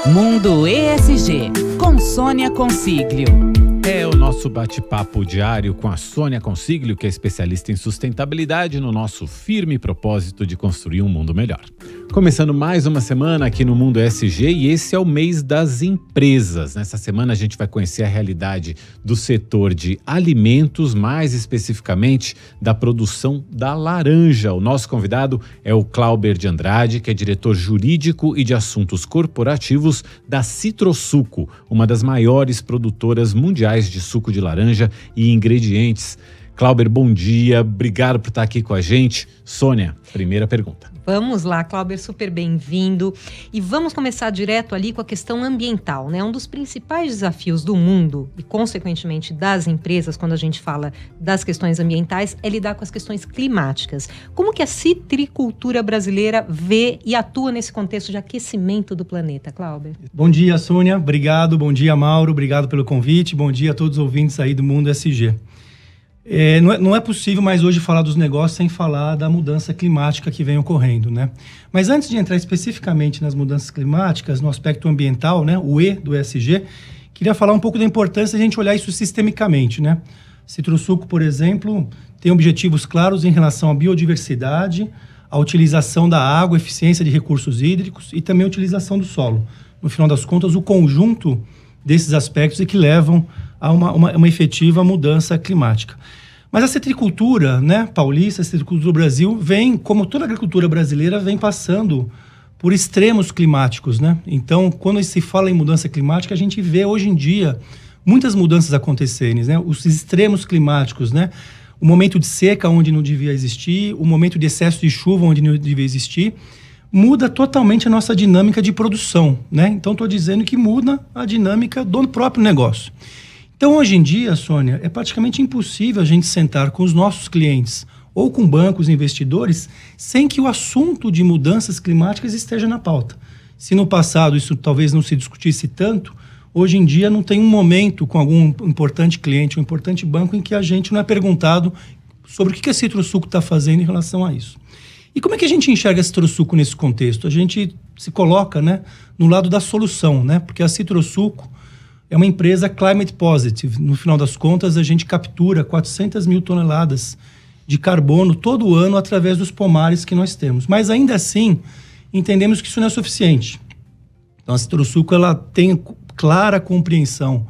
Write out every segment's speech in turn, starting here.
Mundo ESG, com Sônia Consiglio. É o nosso bate-papo diário com a Sônia Consiglio, que é especialista em sustentabilidade, no nosso firme propósito de construir um mundo melhor. Começando mais uma semana aqui no Mundo ESG, e esse é o mês das empresas. Nessa semana a gente vai conhecer a realidade do setor de alimentos, mais especificamente da produção da laranja. O nosso convidado é o Clauber de Andrade, que é diretor jurídico e de assuntos corporativos da Citrosuco, uma das maiores produtoras mundiais de suco de laranja e ingredientes. Clauber, bom dia, obrigado por estar aqui com a gente. Sônia, primeira pergunta. Vamos lá, Clauber, super bem-vindo. E vamos começar direto ali com a questão ambiental, né? Um dos principais desafios do mundo e, consequentemente, das empresas, quando a gente fala das questões ambientais, é lidar com as questões climáticas. Como que a citricultura brasileira vê e atua nesse contexto de aquecimento do planeta, Clauber? Bom dia, Sônia. Obrigado. Bom dia, Mauro. Obrigado pelo convite. Bom dia a todos os ouvintes aí do Mundo ESG. Não é possível mais hoje falar dos negócios sem falar da mudança climática que vem ocorrendo, né? Mas antes de entrar especificamente nas mudanças climáticas, no aspecto ambiental, né, o E do ESG, queria falar um pouco da importância de a gente olhar isso sistemicamente, né? Citrosuco, por exemplo, tem objetivos claros em relação à biodiversidade, à utilização da água, eficiência de recursos hídricos e também a utilização do solo. No final das contas, o conjunto desses aspectos é que levam a uma efetiva mudança climática. Mas a citricultura, né, paulista, a citricultura do Brasil, vem, como toda a agricultura brasileira, vem passando por extremos climáticos, né? Então, quando se fala em mudança climática, a gente vê hoje em dia muitas mudanças acontecerem, né? Os extremos climáticos, né? O momento de seca onde não devia existir, o momento de excesso de chuva onde não devia existir, muda totalmente a nossa dinâmica de produção, né? Então, estou dizendo que muda a dinâmica do próprio negócio. Então, hoje em dia, Sônia, é praticamente impossível a gente sentar com os nossos clientes ou com bancos e investidores sem que o assunto de mudanças climáticas esteja na pauta. Se no passado isso talvez não se discutisse tanto, hoje em dia não tem um momento com algum importante cliente, um importante banco em que a gente não é perguntado sobre o que a Citrosuco está fazendo em relação a isso. E como é que a gente enxerga a Citrosuco nesse contexto? A gente se coloca, né, no lado da solução, né? Porque a Citrosuco é uma empresa climate positive. No final das contas, a gente captura 400 mil toneladas de carbono todo ano através dos pomares que nós temos. Mas ainda assim, entendemos que isso não é suficiente. Então, a Citrosuco ela tem clara compreensão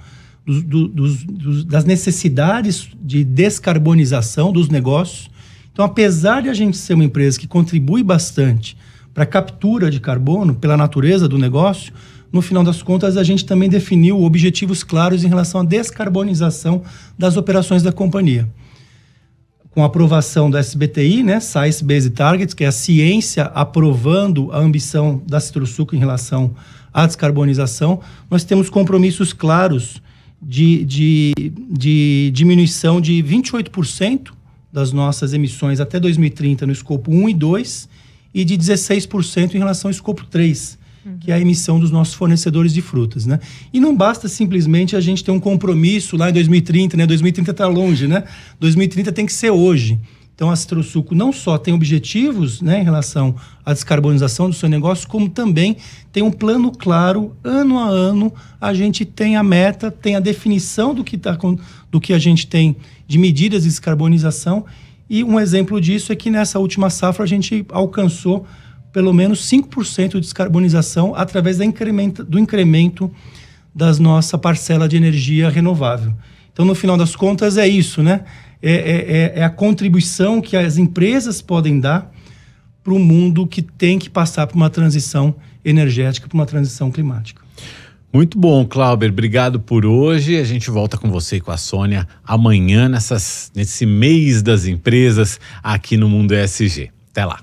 das necessidades de descarbonização dos negócios. Então, apesar de a gente ser uma empresa que contribui bastante para a captura de carbono pela natureza do negócio, no final das contas, a gente também definiu objetivos claros em relação à descarbonização das operações da companhia. Com a aprovação do SBTi, né, Science Based Targets, que é a ciência aprovando a ambição da Citrosuco em relação à descarbonização, nós temos compromissos claros de diminuição de 28% das nossas emissões até 2030 no escopo 1 e 2 e de 16% em relação ao escopo 3, que é a emissão dos nossos fornecedores de frutas, né? E não basta simplesmente a gente ter um compromisso lá em 2030, né? 2030 está longe, né? 2030 tem que ser hoje. Então, a Citrosuco não só tem objetivos, né, em relação à descarbonização do seu negócio, como também tem um plano claro, ano a ano, a gente tem a meta, tem a definição do que a gente tem de medidas de descarbonização. E um exemplo disso é que nessa última safra a gente alcançou pelo menos 5% de descarbonização através do incremento da nossa parcela de energia renovável. Então, no final das contas, é isso, né? É a contribuição que as empresas podem dar para o mundo que tem que passar por uma transição energética, por uma transição climática. Muito bom, Clauber. Obrigado por hoje. A gente volta com você e com a Sônia amanhã nesse mês das empresas aqui no Mundo ESG. Até lá.